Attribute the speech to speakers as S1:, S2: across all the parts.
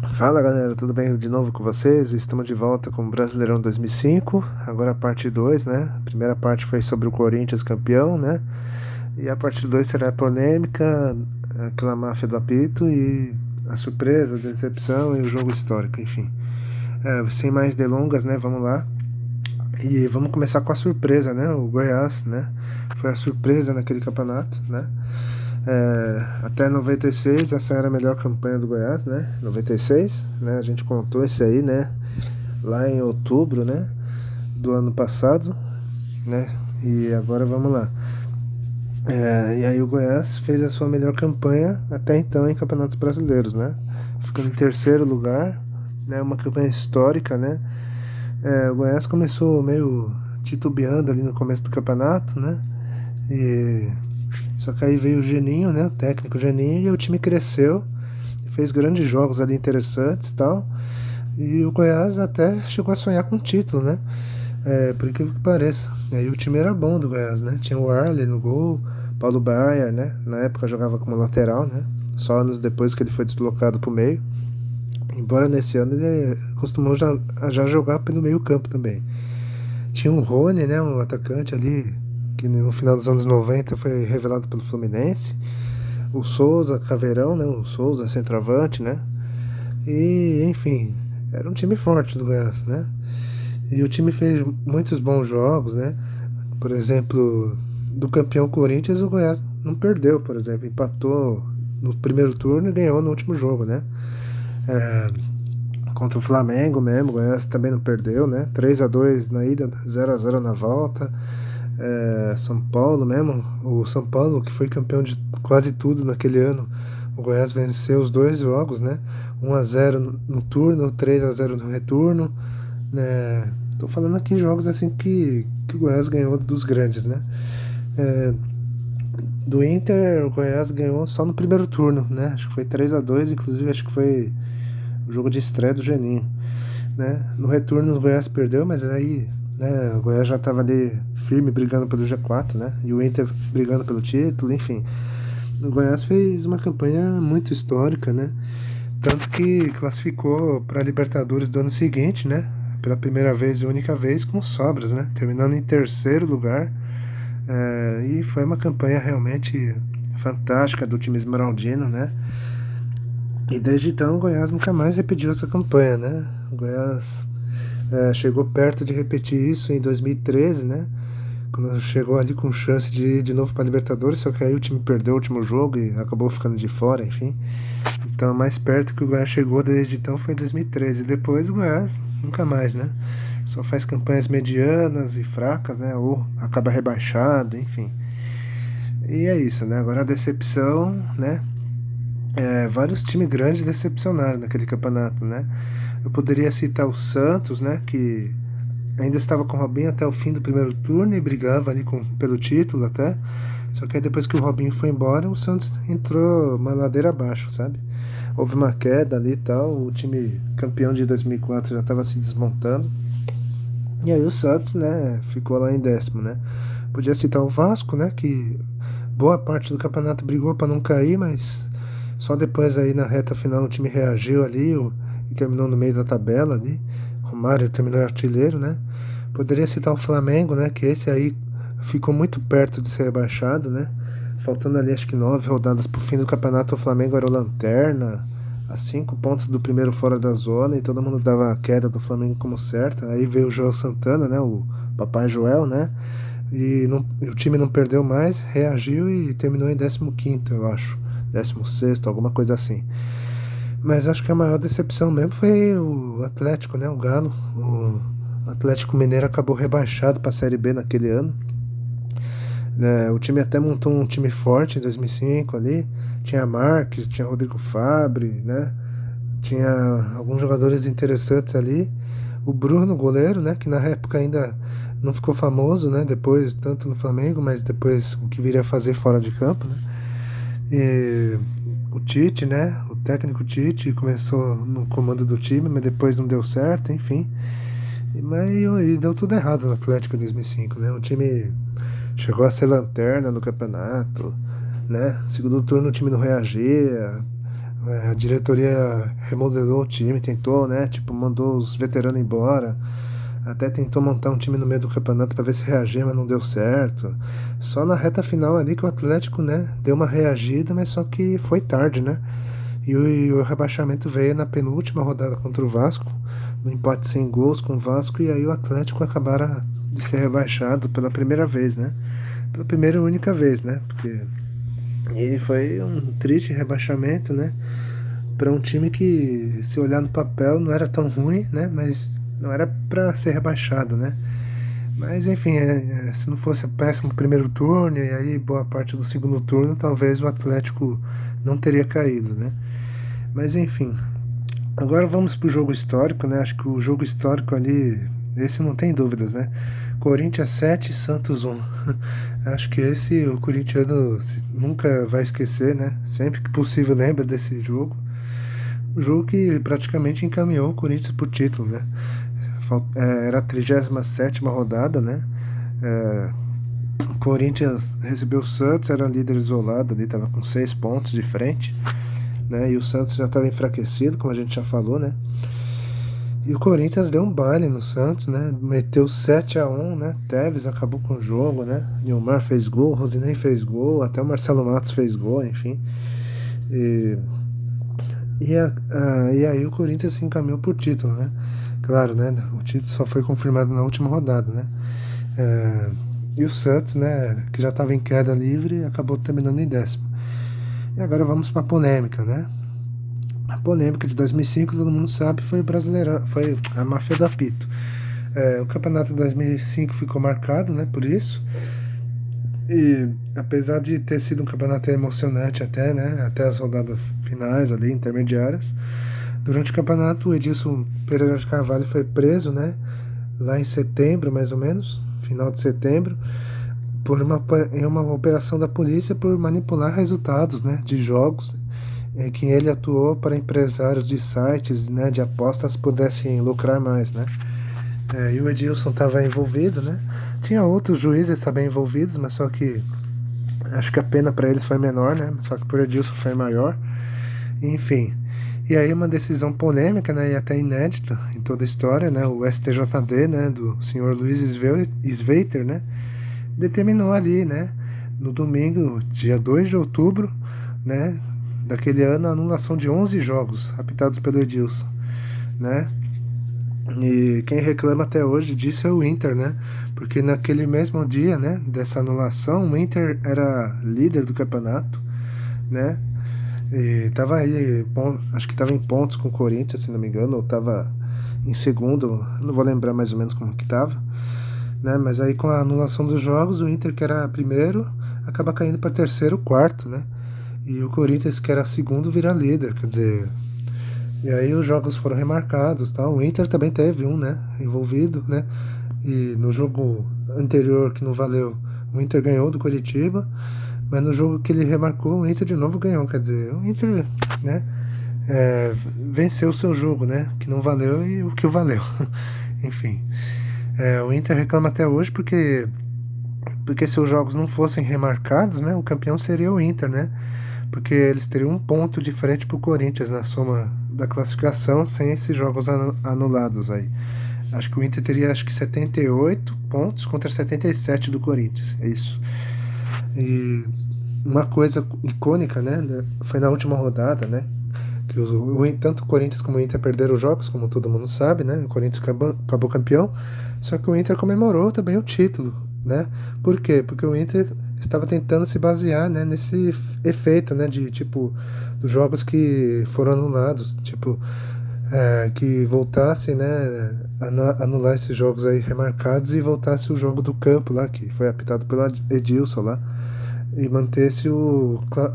S1: Fala galera, tudo bem de novo com vocês? Estamos de volta com o Brasileirão 2005, agora a parte 2, né? A primeira parte foi sobre o Corinthians campeão, né? E a parte 2 será a polêmica, aquela máfia do apito e a surpresa, a decepção e o jogo histórico, enfim. Sem mais delongas, né? Vamos lá. E vamos começar com a surpresa, né? O Goiás, né? Foi a surpresa naquele campeonato, né? Até 96, essa era a melhor campanha do Goiás, né? 96, né? A gente contou isso aí, né? Lá em outubro, né? Do ano passado, né? E agora vamos lá. E aí o Goiás fez a sua melhor campanha até então em campeonatos brasileiros, né? Ficando em terceiro lugar, né? Uma campanha histórica, né? O Goiás começou meio titubeando ali no começo do campeonato, né? E só que aí veio o Geninho, né? O técnico Geninho, e o time cresceu, fez grandes jogos ali interessantes e tal. E o Goiás até chegou a sonhar com o título, né? Por incrível que pareça. E aí o time era bom do Goiás, né? Tinha o Arley no gol, Paulo Baier, né? Na época jogava como lateral, né? Só anos depois que ele foi deslocado pro meio. Embora nesse ano ele costumou já jogar pelo meio campo também. Tinha o Rony, né? Um atacante ali que no final dos anos 90 foi revelado pelo Fluminense. O Souza, Caveirão, né? O Souza, centroavante, né? E, enfim, era um time forte do Goiás, né? E o time fez muitos bons jogos, né? Por exemplo, do campeão Corinthians, o Goiás não perdeu, por exemplo. Empatou no primeiro turno e ganhou no último jogo, né? É, Contra o Flamengo mesmo, o Goiás também não perdeu, né? 3-2 na ida, 0-0 na volta. São Paulo mesmo, o São Paulo que foi campeão de quase tudo naquele ano, o Goiás venceu os dois jogos, né? 1-0 no turno, 3-0 no retorno, né? Tô falando aqui jogos assim que o Goiás ganhou dos grandes, né? É, do Inter, o Goiás ganhou só no primeiro turno, né? Acho que foi 3-2, inclusive acho que foi o jogo de estreia do Geninho, né? No retorno o Goiás perdeu, mas aí, né, o Goiás já estava ali firme brigando pelo G4, né? E o Inter brigando pelo título, enfim. O Goiás fez uma campanha muito histórica, né? Tanto que classificou para a Libertadores do ano seguinte, né? Pela primeira vez e única vez com sobras, né? Terminando em terceiro lugar. E foi uma campanha realmente fantástica do time esmeraldino, né? E desde então o Goiás nunca mais repetiu essa campanha, né? O Goiás chegou perto de repetir isso em 2013, né? Quando chegou ali com chance de ir de novo para Libertadores, só que aí o time perdeu o último jogo e acabou ficando de fora, enfim. Então, mais perto que o Goiás chegou desde então foi em 2013. E depois o Goiás nunca mais, né? Só faz campanhas medianas e fracas, né? Ou acaba rebaixado, enfim. E é isso, né? Agora a decepção, né? Vários times grandes decepcionaram naquele campeonato, né? Eu poderia citar o Santos, né? Que ainda estava com o Robinho até o fim do primeiro turno e brigava ali pelo título até. Só que aí depois que o Robinho foi embora, o Santos entrou uma ladeira abaixo, sabe? Houve uma queda ali e tal, o time campeão de 2004 já estava se desmontando. E aí o Santos, né, ficou lá em décimo, né? Podia citar o Vasco, né, que boa parte do campeonato brigou para não cair, mas só depois aí na reta final o time reagiu ali e terminou no meio da tabela ali. Romário terminou artilheiro, né? Poderia citar o Flamengo, né, que esse aí ficou muito perto de ser rebaixado, né? Faltando ali acho que 9 rodadas pro fim do campeonato, o Flamengo era o lanterna, a 5 pontos do primeiro fora da zona, e todo mundo dava a queda do Flamengo como certa. Aí veio o Joel Santana, né? O Papai Joel, né? E o time não perdeu mais, reagiu e terminou em 15º, eu acho. 16º, alguma coisa assim. Mas acho que a maior decepção mesmo foi o Atlético, né? O Galo. O Atlético Mineiro acabou rebaixado para a Série B naquele ano, né? O time até montou um time forte em 2005 ali. Tinha Marques, tinha Rodrigo Fabre, né? Tinha alguns jogadores interessantes ali. O Bruno, goleiro, né? Que na época ainda não ficou famoso, né? Depois, tanto no Flamengo, mas depois o que viria a fazer fora de campo, né? E o Tite, né? O técnico Tite começou no comando do time, mas depois não deu certo, enfim. E deu tudo errado no Atlético em 2005, né? O time chegou a ser lanterna no campeonato, né? Segundo turno o time não reagia, A diretoria remodelou o time, tentou, né? Tipo, mandou os veteranos embora. Até tentou montar um time no meio do campeonato para ver se reagir, mas não deu certo. Só na reta final ali que o Atlético, né, deu uma reagida, mas só que foi tarde, né? E o rebaixamento veio na penúltima rodada contra o Vasco, no empate sem gols com o Vasco, e aí o Atlético acabaram de ser rebaixado pela primeira vez, né? Pela primeira e única vez, né? Porque e foi um triste rebaixamento, né? Para um time que, se olhar no papel, não era tão ruim, né? Mas não era para ser rebaixado, né? Mas enfim, se não fosse péssimo primeiro turno e aí boa parte do segundo turno, talvez o Atlético não teria caído, né? Mas enfim, agora vamos pro jogo histórico, né? Acho que o jogo histórico ali, esse não tem dúvidas, né? Corinthians 7, Santos 1. Acho que esse o corintiano nunca vai esquecer, né? Sempre que possível lembra desse jogo. Um jogo que praticamente encaminhou o Corinthians pro título, né? Era a 37ª rodada, né? O Corinthians recebeu o Santos, era líder isolado ali, tava com 6 pontos de frente, né? E o Santos já estava enfraquecido, como a gente já falou, né? E o Corinthians deu um baile no Santos, né? Meteu 7-1, né? Tevez acabou com o jogo, né? Nilmar fez gol, Rosinei fez gol, até o Marcelo Matos fez gol, enfim. E, e aí o Corinthians se encaminhou por título, né? Claro, né? O título só foi confirmado na última rodada, né? E o Santos, né? Que já estava em queda livre, acabou terminando em 10º. E agora vamos para a polêmica, né? A polêmica de 2005, todo mundo sabe, foi brasileira, foi a máfia do apito. O campeonato de 2005 ficou marcado, né? Por isso. E apesar de ter sido um campeonato emocionante até, né? Até as rodadas finais ali, intermediárias. Durante o campeonato, o Edilson Pereira de Carvalho foi preso, né? Lá em setembro, mais ou menos, final de setembro, em uma operação da polícia por manipular resultados, né? De jogos em que ele atuou para empresários de sites, né? De apostas pudessem lucrar mais, né? E o Edilson estava envolvido, né? Tinha outros juízes também envolvidos, mas só que acho que a pena para eles foi menor, né? Só que por Edilson foi maior. Enfim. E aí uma decisão polêmica, né, e até inédita em toda a história, né, o STJD, né, do senhor Luiz Sveiter, né, determinou ali, né, no domingo, dia 2 de outubro, né, daquele ano, a anulação de 11 jogos apitados pelo Edilson, né. E quem reclama até hoje disso é o Inter, né, porque naquele mesmo dia, né, dessa anulação, o Inter era líder do campeonato, né. E tava aí, acho que tava em pontos com o Corinthians, se não me engano, ou tava em segundo, não vou lembrar mais ou menos como que tava, né? Mas aí com a anulação dos jogos, o Inter, que era primeiro, acaba caindo para terceiro, quarto, né? E o Corinthians, que era segundo, vira líder, quer dizer. E aí os jogos foram remarcados, tal. O Inter também teve um, né? Envolvido, né? E no jogo anterior, que não valeu, o Inter ganhou do Coritiba. Mas no jogo que ele remarcou, o Inter de novo ganhou. Quer dizer, o Inter, né, venceu o seu jogo, né? Que não valeu e o que valeu. Enfim. O Inter reclama até hoje porque se os jogos não fossem remarcados, né? O campeão seria o Inter, né? Porque eles teriam um ponto diferente pro Corinthians na soma da classificação sem esses jogos anulados aí. Acho que o Inter teria 78 pontos contra 77 do Corinthians. É isso. E uma coisa icônica, né? Foi na última rodada, né? Que tanto o Corinthians como o Inter perderam os jogos, como todo mundo sabe, né? O Corinthians acabou campeão, só que o Inter comemorou também o título, né? Por quê? Porque o Inter estava tentando se basear, né, nesse efeito, né, de tipo dos jogos que foram anulados, tipo que voltasse, né, anular esses jogos aí remarcados e voltasse o jogo do campo lá que foi apitado pelo Edilson lá e mantesse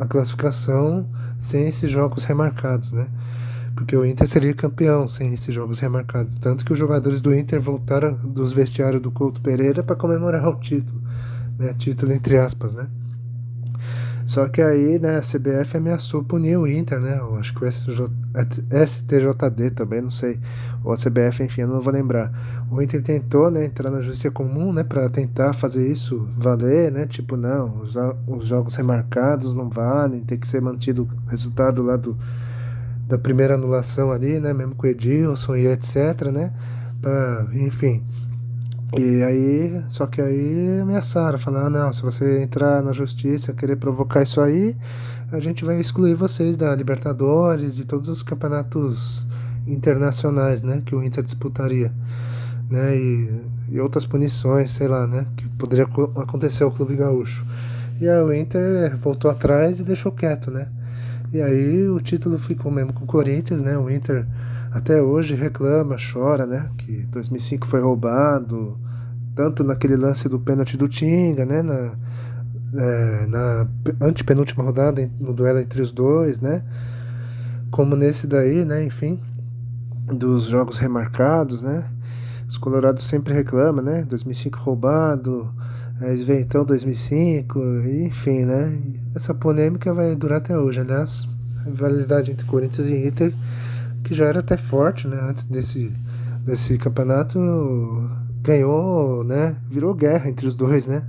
S1: a classificação sem esses jogos remarcados, né? Porque o Inter seria campeão sem esses jogos remarcados. Tanto que os jogadores do Inter voltaram dos vestiários do Couto Pereira para comemorar o título, né? Título entre aspas, né? Só que aí, né, a CBF ameaçou punir o Inter, né? Eu acho que o STJD também, não sei. Ou a CBF, enfim, eu não vou lembrar. O Inter tentou, né, entrar na justiça comum, né, para tentar fazer isso valer, né? Tipo, não, os jogos remarcados não valem, tem que ser mantido o resultado lá da primeira anulação ali, né? Mesmo com o Edilson e etc, né? Enfim. E aí, só que aí ameaçaram, falaram, não, se você entrar na justiça, querer provocar isso aí, a gente vai excluir vocês da Libertadores, de todos os campeonatos internacionais, né, que o Inter disputaria, né, e outras punições, sei lá, né, que poderia acontecer ao Clube Gaúcho. E aí o Inter voltou atrás e deixou quieto, né. E aí o título ficou mesmo com o Corinthians, né, o Inter até hoje reclama, chora, né, que 2005 foi roubado, tanto naquele lance do pênalti do Tinga, né, na antepenúltima rodada, no duelo entre os dois, né, como nesse daí, né, enfim, dos jogos remarcados, né, os colorados sempre reclamam, né, 2005 roubado, aí vem então 2005, enfim, né, essa polêmica vai durar até hoje, aliás, a rivalidade entre Corinthians e Inter, que já era até forte, né, antes desse campeonato, ganhou, né, virou guerra entre os dois, né,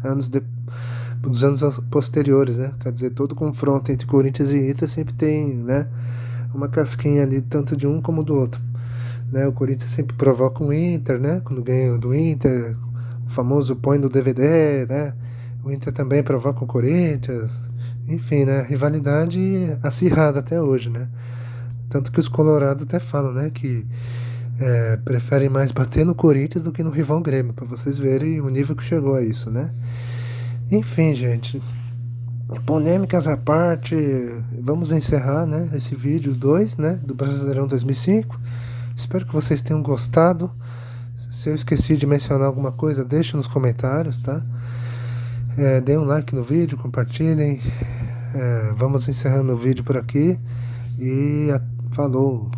S1: dos anos posteriores, né, quer dizer, todo confronto entre Corinthians e Inter sempre tem, né, uma casquinha ali, tanto de um como do outro, né, o Corinthians sempre provoca o Inter, né, quando ganha do Inter, o famoso põe no DVD, né, o Inter também provoca o Corinthians, enfim, né, rivalidade acirrada até hoje, né, tanto que os colorados até falam, né, que preferem mais bater no Corinthians do que no rival Grêmio, para vocês verem o nível que chegou a isso, né? Enfim, gente, polêmicas à parte, vamos encerrar, né, esse vídeo 2, né, do Brasileirão 2005. Espero que vocês tenham gostado. Se eu esqueci de mencionar alguma coisa, deixe nos comentários, tá? Deem um like no vídeo, compartilhem. Vamos encerrando o vídeo por aqui e falou!